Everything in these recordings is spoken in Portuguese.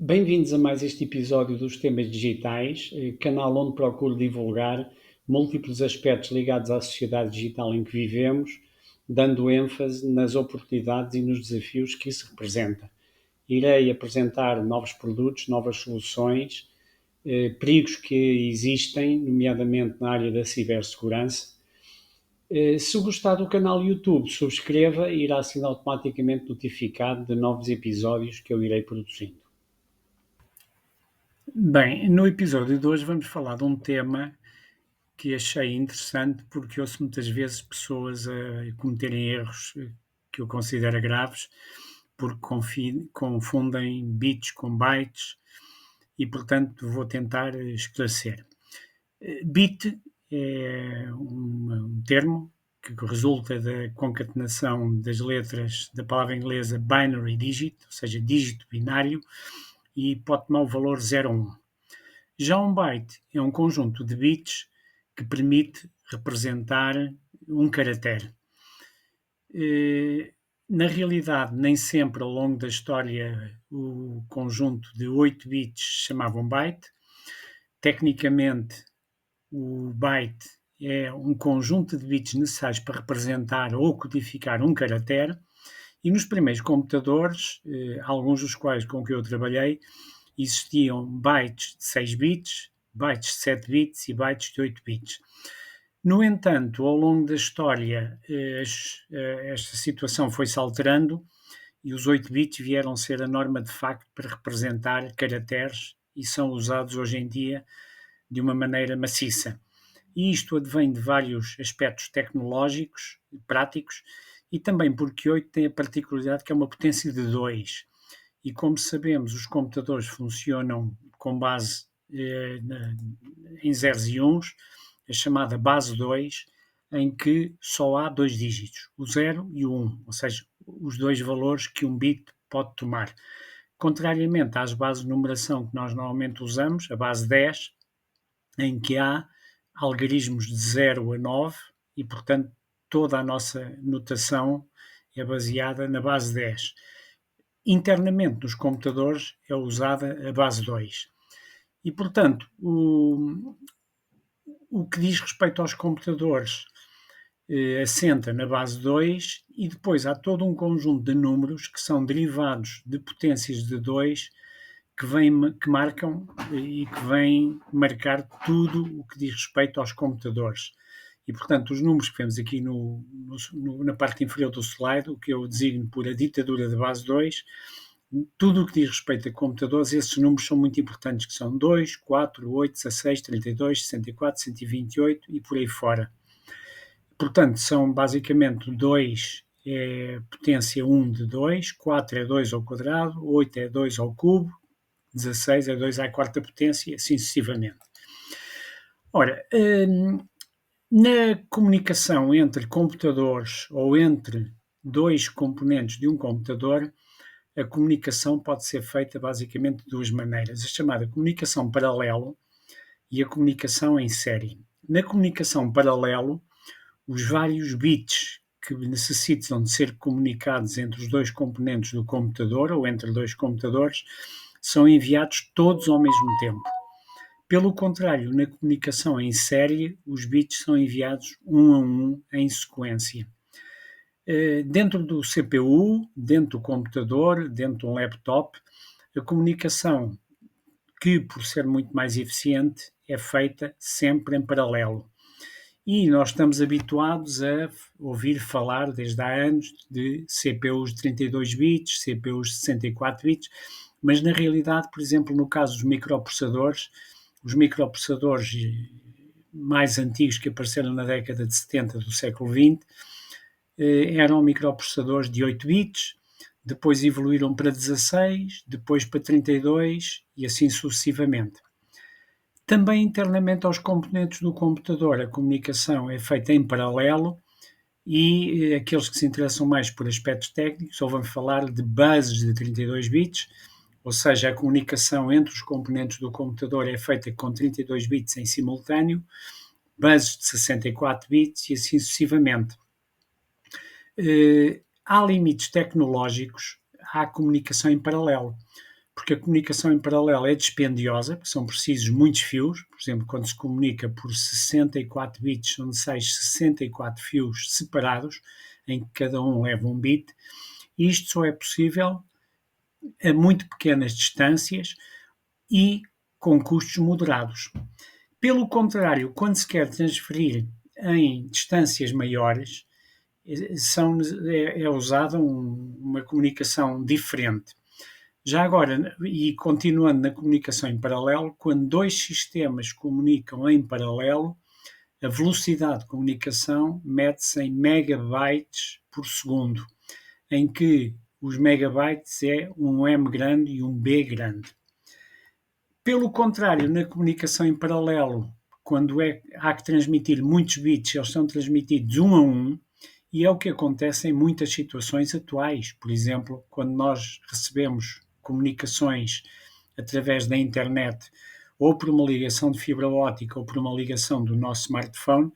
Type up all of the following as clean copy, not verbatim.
Bem-vindos a mais este episódio dos temas digitais, canal onde procuro divulgar múltiplos aspectos ligados à sociedade digital em que vivemos, dando ênfase nas oportunidades e nos desafios que isso representa. Irei apresentar novos produtos, novas soluções, perigos que existem, nomeadamente na área da cibersegurança. Se gostar do canal YouTube, subscreva e irá ser automaticamente notificado de novos episódios que eu irei produzindo. Bem, no episódio de hoje vamos falar de um tema que achei interessante porque ouço muitas vezes pessoas a cometerem erros que eu considero graves porque confundem bits com bytes e, portanto, vou tentar esclarecer. Bit é um termo que resulta da concatenação das letras da palavra inglesa binary digit, ou seja, dígito binário, e pode tomar o valor 0 ou 1. Já um byte é um conjunto de bits que permite representar um caractere. Na realidade, nem sempre ao longo da história o conjunto de 8 bits se chamava um byte. Tecnicamente, o byte é um conjunto de bits necessários para representar ou codificar um caractere. E nos primeiros computadores, alguns dos quais com que eu trabalhei, existiam bytes de 6 bits, bytes de 7 bits e bytes de 8 bits. No entanto, ao longo da história, esta situação foi-se alterando e os 8 bits vieram ser a norma de facto para representar caracteres e são usados hoje em dia de uma maneira maciça. E isto advém de vários aspectos tecnológicos e práticos e também porque 8 tem a particularidade que é uma potência de 2. E como sabemos, os computadores funcionam com base em zeros e uns, a chamada base 2, em que só há dois dígitos, o 0 e o 1, ou seja, os dois valores que um bit pode tomar. Contrariamente às bases de numeração que nós normalmente usamos, a base 10, em que há algarismos de 0 a 9 e, portanto, toda a nossa notação é baseada na base 10. Internamente nos computadores é usada a base 2. E, portanto, o que diz respeito aos computadores assenta na base 2 e depois há todo um conjunto de números que são derivados de potências de 2 que marcam e que vêm marcar tudo o que diz respeito aos computadores. E, portanto, os números que vemos aqui na parte inferior do slide, o que eu designo por a ditadura de base 2, tudo o que diz respeito a computadores, esses números são muito importantes, que são 2, 4, 8, 16, 32, 64, 128 e por aí fora. Portanto, são basicamente 2 é potência 1 de 2, 4 é 2 ao quadrado, 8 é 2 ao cubo, 16 é 2 à quarta potência e assim sucessivamente. Ora, na comunicação entre computadores ou entre dois componentes de um computador, a comunicação pode ser feita basicamente de duas maneiras, a chamada comunicação paralelo e a comunicação em série. Na comunicação paralelo, os vários bits que necessitam de ser comunicados entre os dois componentes do computador ou entre dois computadores são enviados todos ao mesmo tempo. Pelo contrário, na comunicação em série, os bits são enviados um a um em sequência. Dentro do CPU, dentro do computador, dentro de um laptop, a comunicação, que por ser muito mais eficiente, é feita sempre em paralelo. E nós estamos habituados a ouvir falar desde há anos de CPUs de 32 bits, CPUs de 64 bits, mas na realidade, por exemplo, no caso dos microprocessadores, os microprocessadores mais antigos que apareceram na década de 70 do século XX, eram microprocessadores de 8 bits, depois evoluíram para 16, depois para 32 e assim sucessivamente. Também internamente aos componentes do computador, a comunicação é feita em paralelo e aqueles que se interessam mais por aspectos técnicos ouvem falar de bases de 32 bits, ou seja, a comunicação entre os componentes do computador é feita com 32 bits em simultâneo, bases de 64 bits e assim sucessivamente. Há limites tecnológicos à comunicação em paralelo. porque a comunicação em paralelo é dispendiosa, porque são precisos muitos fios. Por exemplo, quando se comunica por 64 bits, são necessários 64 fios separados, em que cada um leva um bit. E isto só é possível a muito pequenas distâncias e com custos moderados. Pelo contrário, quando se quer transferir em distâncias maiores, é usada uma comunicação diferente. Já agora, e continuando na comunicação em paralelo, quando dois sistemas comunicam em paralelo, a velocidade de comunicação mede-se em megabytes por segundo, em que os megabytes é um M grande e um B grande. Pelo contrário, na comunicação em paralelo, quando há que transmitir muitos bits, eles são transmitidos um a um, e é o que acontece em muitas situações atuais. Por exemplo, quando nós recebemos comunicações através da internet, ou por uma ligação de fibra óptica, ou por uma ligação do nosso smartphone,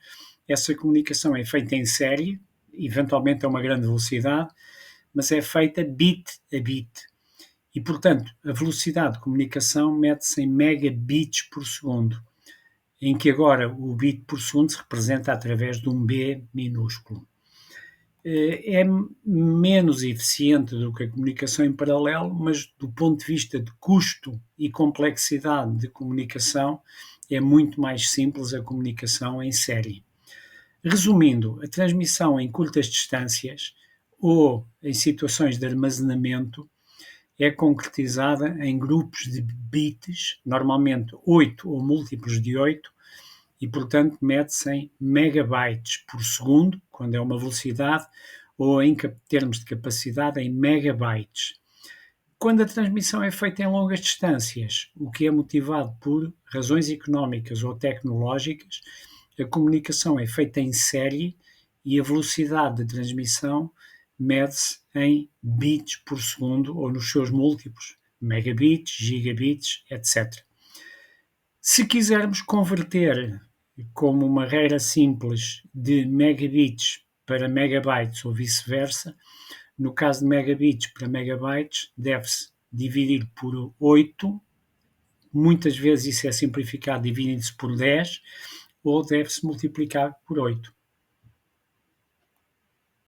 essa comunicação é feita em série, eventualmente a uma grande velocidade, mas é feita bit a bit. E, portanto, a velocidade de comunicação mede-se em megabits por segundo, em que agora o bit por segundo se representa através de um B minúsculo. É menos eficiente do que a comunicação em paralelo, mas do ponto de vista de custo e complexidade de comunicação, é muito mais simples a comunicação em série. Resumindo, a transmissão em curtas distâncias ou em situações de armazenamento é concretizada em grupos de bits, normalmente 8 ou múltiplos de 8, e, portanto, mede-se em megabytes por segundo, quando é uma velocidade, ou em termos de capacidade, em megabytes. Quando a transmissão é feita em longas distâncias, o que é motivado por razões económicas ou tecnológicas, a comunicação é feita em série e a velocidade de transmissão mede-se em bits por segundo ou nos seus múltiplos, megabits, gigabits, etc. Se quisermos converter como uma regra simples de megabits para megabytes ou vice-versa, no caso de megabits para megabytes, deve-se dividir por 8, muitas vezes isso é simplificado dividindo-se por 10, ou deve-se multiplicar por 8.